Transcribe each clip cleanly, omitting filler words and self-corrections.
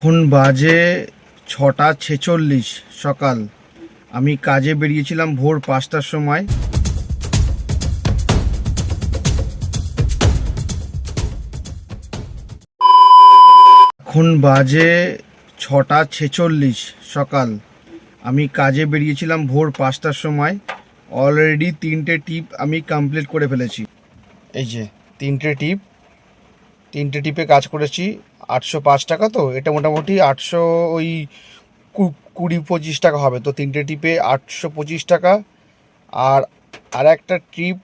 এখন বাজে 6:46 সকাল। আমি কাজে বেরিয়েছিলাম ভোর 5টার সময়। এখন বাজে 6:46 সকাল। আমি কাজে বেরিয়েছিলাম ভোর 5টার সময়। অলরেডি 3টে টিপ আমি কমপ্লিট করে ফেলেছি। এই যে 3টে টিপে কাজ করেছি। 805 টাকা, তো এটা মোটামুটি 800 ওই 20-25 টাকা হবে। তো 3টে টিপে 825 টাকা। আর আর একটা ট্রিপ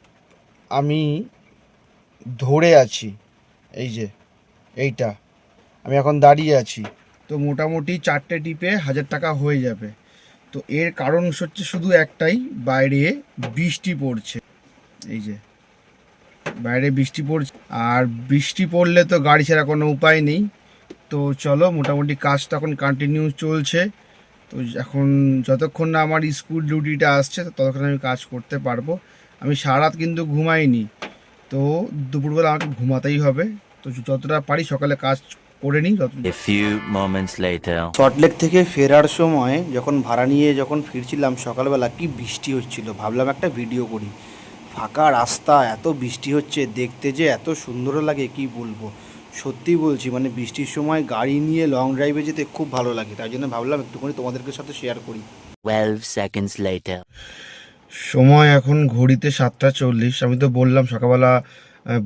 আমি ধরে আছি, এই যে এইটা, আমি এখন দাঁড়িয়ে আছি। তো মোটামুটি 4টে টিপে 1000 টাকা হয়ে যাবে। তো এর কারণ হচ্ছে শুধু একটাই, বাইরে বৃষ্টি পড়ছে। এই যে বাইরে বৃষ্টি পড়ছে, আর বৃষ্টি পড়লে তো গাড়ি ছাড়া কোনো উপায় নেই। তো চলো, মোটামুটি কাজ তো এখন কন্টিনিউ চলছে। তো এখন যতক্ষণ না আমার স্কুল ডিউটিটা আসছে ততক্ষণ আমি কাজ করতে পারবো। আমি সারা রাত কিন্তু ঘুমাইনি, তো দুপুরবেলা আমাকে ঘুমাতেই হবে। তো যতটা পারি সকালে কাজ করে নিই। A few moments later. Salt Lake থেকে ফেরার সময় যখন ভাড়া নিয়ে ফিরছিলাম সকালবেলা, কি বৃষ্টি হচ্ছিল, ভাবলাম একটা ভিডিও করি। ফাঁকা রাস্তা, এত বৃষ্টি হচ্ছে, দেখতে যে এত সুন্দর লাগে কি বলবো। সত্যি বলছি, মানে বৃষ্টির সময় গাড়ি নিয়ে লং ড্রাইভে যেতে খুব ভালো লাগে, তাই জন্য ভাবলাম একটুখানি তোমাদেরকে সাথে শেয়ার করি। 12 seconds later. সময় এখন ঘড়িতে 7:40। আমি তো বললাম সকালবেলা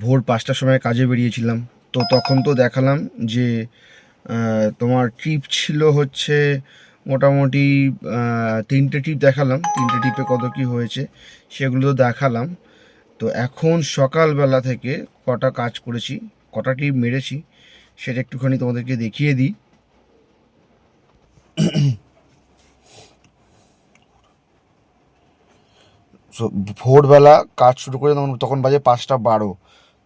ভোর 5টার সময় কাজে বেরিয়েছিলাম। তো তখন তো দেখালাম যে তোমার ট্রিপ ছিল হচ্ছে মোটামুটি 3টে ট্রিপ দেখালাম। 3টে টিপে কত কি হয়েছে সেগুলো তো দেখালাম। তো এখন সকালবেলা থেকে কটা কাজ করেছি, কটা ট্রিপ মেরেছি, সেটা একটুখানি তোমাদেরকে দেখিয়ে দিই। ভোরবেলা কাজ শুরু করে তখন বাজে 5টা 12।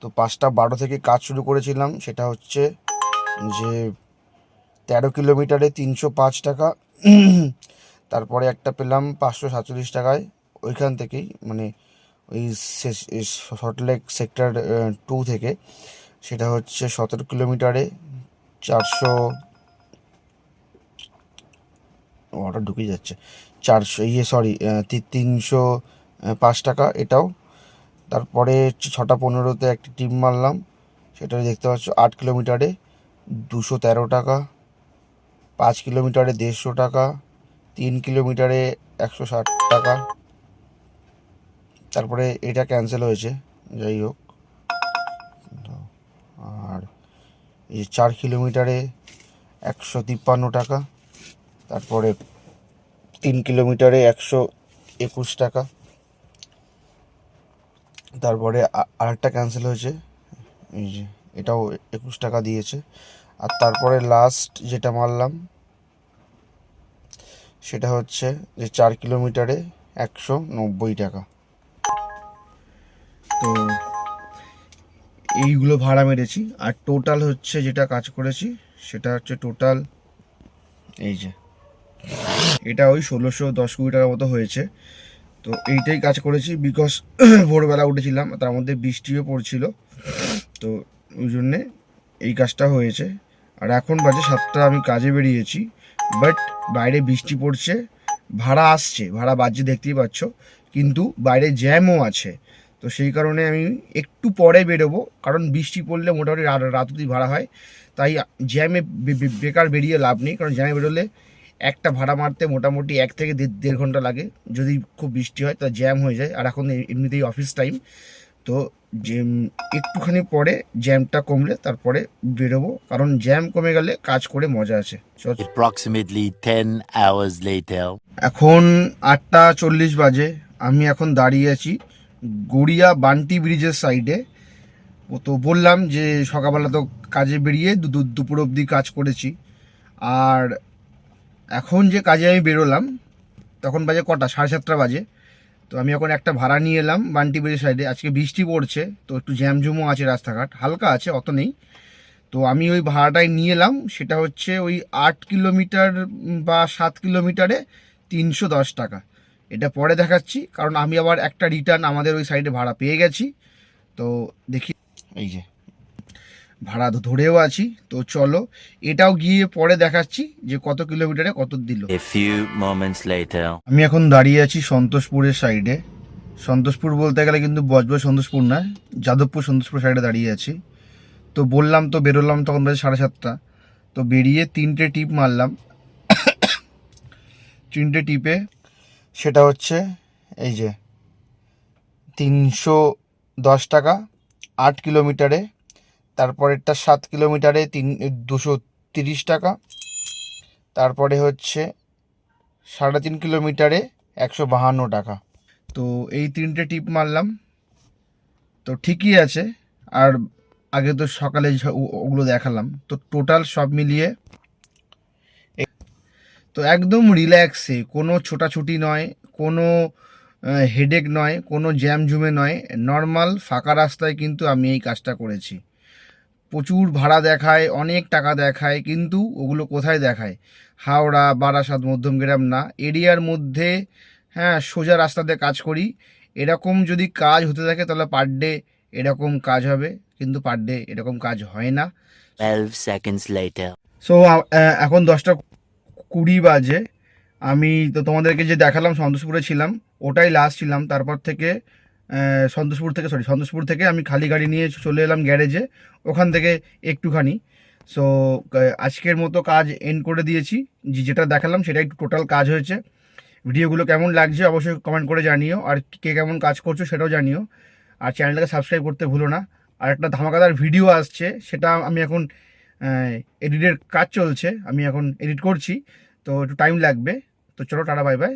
তো 5টা 12 থেকে কাজ শুরু করেছিলাম। সেটা হচ্ছে যে 13 কিলোমিটারে 305 টাকা। তারপরে একটা পেলাম 547 টাকায়, ওইখান থেকেই, মানে ওই সল্টলেক সেক্টর 2 থেকে। সেটা হচ্ছে 17 কিলোমিটারে 400, ওটা ঢুকে যাচ্ছে, 400 সরি 305 টাকা এটাও। তারপরে 6টা 15-তে একটি টিপ মারলাম, সেটা দেখতে পাচ্ছ 8 কিলোমিটারে 213 টাকা, 5 কিলোমিটারে 150 টাকা, 3 কিলোমিটারে 160 টাকা। তারপরে এটা ক্যান্সেল হয়েছে, যাই হোক। আর এই 4 কিলোমিটারে 153 টাকা। তারপরে 3 কিলোমিটারে 121 টাকা। তারপরে আরেকটা ক্যান্সেল হয়েছে, এই যে এটাও 21 টাকা দিয়েছে। আর তারপরে লাস্ট যেটা মারলাম সেটা হচ্ছে যে 4 কিলোমিটারে 190 টাকা। তো এইগুলো ভাড়া মেরেছি। আর টোটাল হচ্ছে যেটা কাজ করেছি সেটা হচ্ছে টোটাল, এই যে এটা ওই 1610 কোটি টাকার মতো হয়েছে। তো এইটাই কাজ করেছি, বিকজ ভোরবেলা উঠেছিলাম, তার মধ্যে বৃষ্টিও পড়ছিল, তো ওই জন্যে এই কাজটা হয়েছে। আর এখন বাজে 7টা, আমি কাজে বেরিয়েছি, বাট বাইরে বৃষ্টি পড়ছে, ভাড়া আসছে, ভাড়া বাজছে দেখতেই পাচ্ছ, কিন্তু বাইরে জ্যামও আছে। তো সেই কারণে আমি একটু পরে বেরোবো, কারণ বৃষ্টি পড়লে মোটামুটি রাত অবধি ভাড়া হয়। তাই জ্যামে বেকার বেরিয়ে লাভ নেই, কারণ জ্যামে বেরোলে একটা ভাড়া মারতে মোটামুটি 1 থেকে দেড় ঘন্টা লাগে। যদি খুব বৃষ্টি হয় তা জ্যাম হয়ে যায়। আর এখন এমনিতেই অফিস টাইম, তো যে একটুখানি পরে জ্যামটা কমলে তারপরে বেরোবো, কারণ জ্যাম কমে গেলে কাজ করে মজা আছে। Approximately 10 hours later. এখন 8:40 বাজে। আমি এখন দাঁড়িয়ে আছি গড়িয়া বান্টি ব্রিজের সাইডে। ও তো বললাম যে সকালবেলা তো কাজে বেরিয়ে দুপুর অবধি কাজ করেছি। আর এখন যে কাজে আমি বেরোলাম তখন বাজে কটা, 7:30 বাজে। তো আমি এখন একটা ভাড়া নিয়ে এলাম বান্টি ব্রিজের সাইডে। আজকে বৃষ্টি পড়ছে, তো একটু জ্যামজুমও আছে, রাস্তাঘাট হালকা আছে, অত নেই। তো আমি ওই ভাড়াটাই নিয়ে এলাম। সেটা হচ্ছে ওই 8 কিলোমিটার বা 7 কিলোমিটারে 310 টাকা। এটা পরে দেখাচ্ছি, কারণ আমি আবার একটা রিটার্ন আমাদের ওই সাইডে ভাড়া পেয়ে গেছি। তো দেখি, এই যে ভাড়া ধরেও আছি। তো চলো এটাও গিয়ে পরে দেখাচ্ছি যে কত কিলোমিটারে কত দিল। A few moments later. আমি এখন দাঁড়িয়ে আছি সন্তোষপুরের সাইডে। সন্তোষপুর বলতে গেলে কিন্তু বজবজ সন্তোষপুর না, যাদবপুর সন্তোষপুর সাইডে দাঁড়িয়ে আছি। তো বললাম তো বেরোলাম তখন বাজে 7:30। তো বেরিয়ে 3টে টিপ মারলাম। 3টে টিপে সেটা হচ্ছে এই যে 310 টাকা 8 কিলোমিটারে। তারপরেরটা 7 কিলোমিটারে 230 টাকা। তারপরে হচ্ছে 3.5 কিলোমিটারে 152 টাকা। তো এই 3টে টিপ মারলাম, তো ঠিকই আছে। আর আগে তো সকালে ওগুলো দেখালাম, তো টোটাল সব মিলিয়ে তো একদম রিল্যাক্সে, কোনো ছোটাছুটি নয়, কোনো হেডেক নয়, কোনো জ্যাম জুমে নয়, নর্মাল ফাঁকা রাস্তায় কিন্তু আমি এই কাজটা করেছি। প্রচুর ভাড়া দেখায়, অনেক টাকা দেখায়, কিন্তু ওগুলো কোথায় দেখায়? হাওড়া, বারাসাত, মধ্যমগ্রাম না, এরিয়ার মধ্যে। হ্যাঁ, সোজা রাস্তাতে কাজ করি। এরকম যদি কাজ হতে থাকে তাহলে পার ডে এরকম কাজ হবে, কিন্তু পার ডে এরকম কাজ হয় না। 12 seconds later. সো এখন 10:20 বাজে। আমি তো তোমাদেরকে যে দেখালাম সন্তোষপুরে ছিলাম, ওটাই লাস্ট ছিলাম। তারপর থেকে সন্তোষপুর থেকে আমি খালি গাড়ি নিয়ে চলে এলাম গ্যারেজে, ওখান থেকে একটুখানি। সো আজকের মতো কাজ এন্ড করে দিয়েছি। যেটা দেখালাম সেটাই টোটাল কাজ হয়েছে। ভিডিওগুলো কেমন লাগছে অবশ্যই কমেন্ট করে জানিও, আর কে কেমন কাজ করছো সেটাও জানিও। আর চ্যানেলটাকে সাবস্ক্রাইব করতে ভুলো না। আর একটা ধামাকাদার ভিডিও আসছে, সেটা আমি এখন এডিটের কাজ চলছে, আমি এখন এডিট করছি, তো একটু টাইম লাগবে। তো চলো, টাটা, বাই বাই।